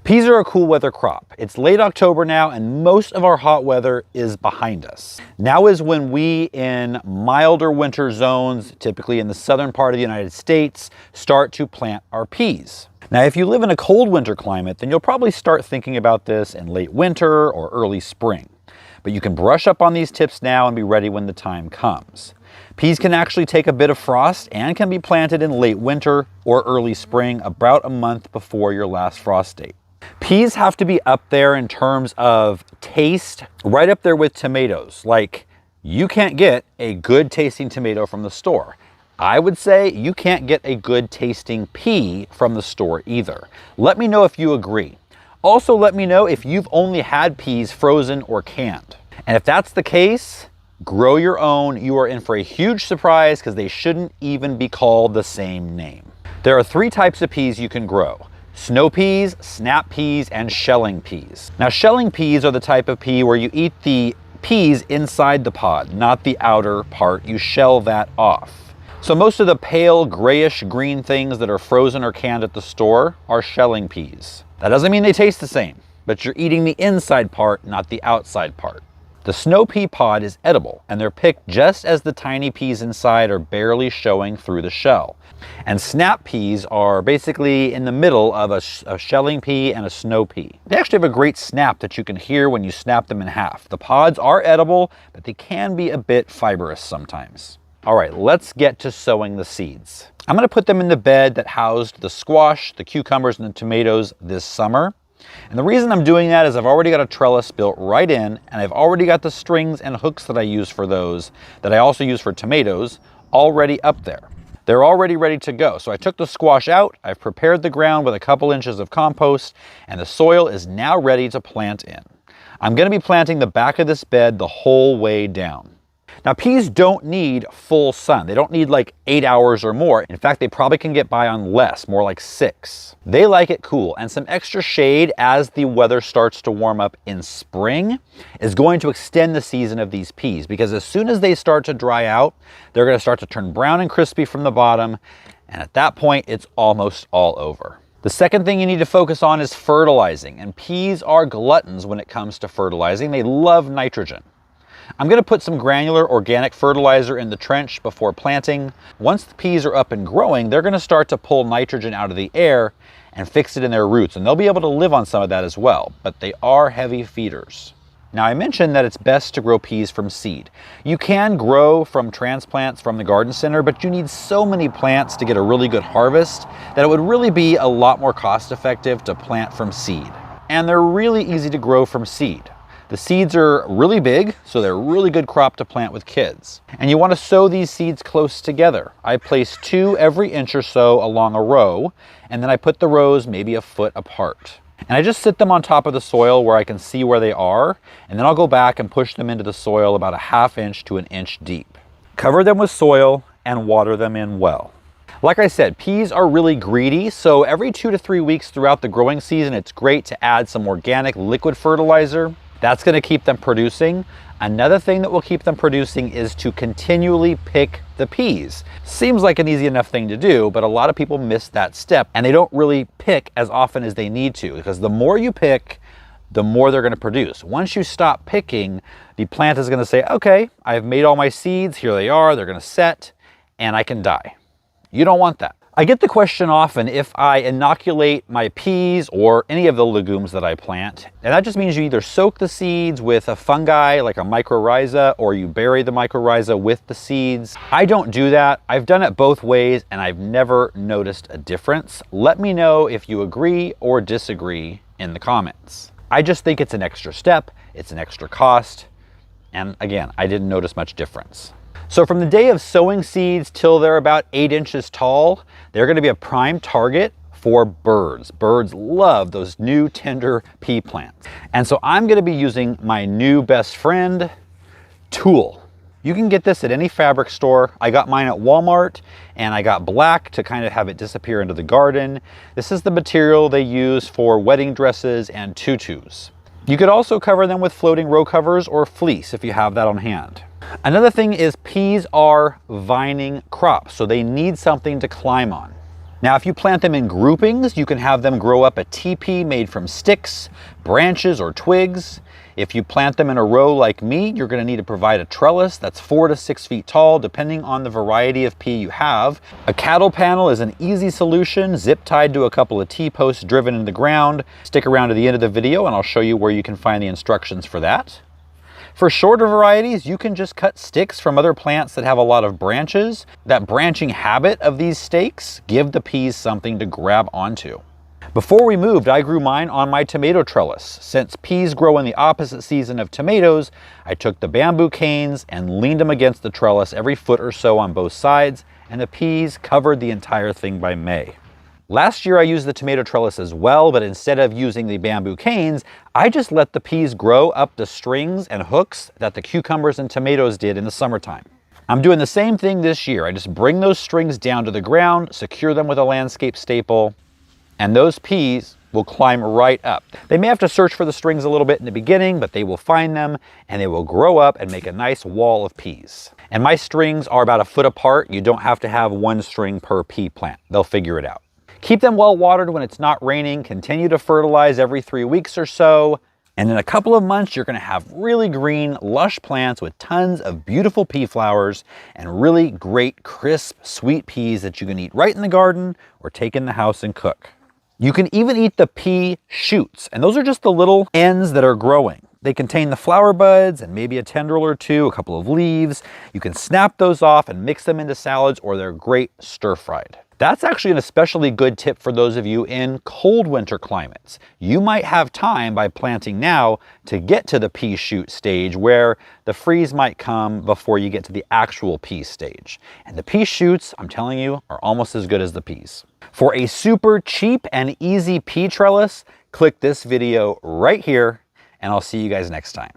Peas are a cool weather crop. It's late October now and most of our hot weather is behind us. Now is when we in milder winter zones, typically in the southern part of the United States, start to plant our peas. Now, if you live in a cold winter climate, then you'll probably start thinking about this in late winter or early spring. But you can brush up on these tips now and be ready when the time comes. Peas can actually take a bit of frost and can be planted in late winter or early spring, about a month before your last frost date. Peas have to be up there in terms of taste, right up there with tomatoes. Like, you can't get a good tasting tomato from the store. I would say you can't get a good tasting pea from the store either. Let me know if you agree. Also, let me know if you've only had peas frozen or canned. And if that's the case, grow your own. You are in for a huge surprise because they shouldn't even be called the same name. There are 3 types of peas you can grow: snow peas, snap peas, and shelling peas. Now, shelling peas are the type of pea where you eat the peas inside the pod, not the outer part. You shell that off. So most of the pale grayish green things that are frozen or canned at the store are shelling peas. That doesn't mean they taste the same, but you're eating the inside part, not the outside part. The snow pea pod is edible, and they're picked just as the tiny peas inside are barely showing through the shell. And snap peas are basically in the middle of a shelling pea and a snow pea. They actually have a great snap that you can hear when you snap them in half. The pods are edible, but they can be a bit fibrous sometimes. All right, let's get to sowing the seeds. I'm going to put them in the bed that housed the squash, the cucumbers, and the tomatoes this summer. And the reason I'm doing that is I've already got a trellis built right in, and I've already got the strings and hooks that I use for those, that I also use for tomatoes, already up there. They're already ready to go. So I took the squash out, I've prepared the ground with a couple inches of compost, and the soil is now ready to plant in. I'm going to be planting the back of this bed the whole way down. Now, peas don't need full sun. They don't need like 8 hours or more. In fact, they probably can get by on less, more like 6. They like it cool, and some extra shade as the weather starts to warm up in spring is going to extend the season of these peas, because as soon as they start to dry out, they're going to start to turn brown and crispy from the bottom, and at that point, it's almost all over. The second thing you need to focus on is fertilizing, and peas are gluttons when it comes to fertilizing. They love nitrogen. I'm going to put some granular organic fertilizer in the trench before planting. Once the peas are up and growing, they're going to start to pull nitrogen out of the air and fix it in their roots, and they'll be able to live on some of that as well, but they are heavy feeders. Now, I mentioned that it's best to grow peas from seed. You can grow from transplants from the garden center, but you need so many plants to get a really good harvest that it would really be a lot more cost effective to plant from seed. And they're really easy to grow from seed. The seeds are really big, so they're a really good crop to plant with kids. And you want to sow these seeds close together. I place 2 every inch or so along a row, and then I put the rows maybe a foot apart. And I just sit them on top of the soil where I can see where they are, and then I'll go back and push them into the soil about a ½ inch to an inch deep. Cover them with soil and water them in well. Like I said, peas are really greedy, so every 2 to 3 weeks throughout the growing season, it's great to add some organic liquid fertilizer. That's going to keep them producing. Another thing that will keep them producing is to continually pick the peas. Seems like an easy enough thing to do, but a lot of people miss that step and they don't really pick as often as they need to, because the more you pick, the more they're going to produce. Once you stop picking, the plant is going to say, okay, I've made all my seeds, here they are, they're going to set, and I can die. You don't want that. I get the question often if I inoculate my peas or any of the legumes that I plant, and that just means you either soak the seeds with a fungi like a mycorrhiza or you bury the mycorrhiza with the seeds. I don't do that. I've done it both ways and I've never noticed a difference. Let me know if you agree or disagree in the comments. I just think it's an extra step, it's an extra cost, and again, I didn't notice much difference. So from the day of sowing seeds till they're about 8 inches tall, they're going to be a prime target for birds. Birds love those new tender pea plants. And so I'm going to be using my new best friend, tulle. You can get this at any fabric store. I got mine at Walmart, and I got black to kind of have it disappear into the garden. This is the material they use for wedding dresses and tutus. You could also cover them with floating row covers or fleece if you have that on hand. Another thing is peas are vining crops, so they need something to climb on. Now, if you plant them in groupings, you can have them grow up a teepee made from sticks, branches, or twigs. If you plant them in a row like me, you're going to need to provide a trellis that's 4 to 6 feet tall, depending on the variety of pea you have. A cattle panel is an easy solution, zip tied to a couple of T-posts driven in the ground. Stick around to the end of the video and I'll show you where you can find the instructions for that. For shorter varieties, you can just cut sticks from other plants that have a lot of branches. That branching habit of these stakes give the peas something to grab onto. Before we moved, I grew mine on my tomato trellis. Since peas grow in the opposite season of tomatoes, I took the bamboo canes and leaned them against the trellis every foot or so on both sides, and the peas covered the entire thing by May. Last year I used the tomato trellis as well, but instead of using the bamboo canes, I just let the peas grow up the strings and hooks that the cucumbers and tomatoes did in the summertime. I'm doing the same thing this year. I just bring those strings down to the ground, secure them with a landscape staple, and those peas will climb right up. They may have to search for the strings a little bit in the beginning, but they will find them and they will grow up and make a nice wall of peas. And my strings are about a foot apart. You don't have to have one string per pea plant. They'll figure it out. Keep them well watered when it's not raining. Continue to fertilize every 3 weeks or so. And in a couple of months, you're gonna have really green, lush plants with tons of beautiful pea flowers and really great, crisp, sweet peas that you can eat right in the garden or take in the house and cook. You can even eat the pea shoots, and those are just the little ends that are growing. They contain the flower buds and maybe a tendril or two, a couple of leaves. You can snap those off and mix them into salads, or they're great stir-fried. That's actually an especially good tip for those of you in cold winter climates. You might have time by planting now to get to the pea shoot stage where the freeze might come before you get to the actual pea stage. And the pea shoots, I'm telling you, are almost as good as the peas. For a super cheap and easy pea trellis, click this video right here, and I'll see you guys next time.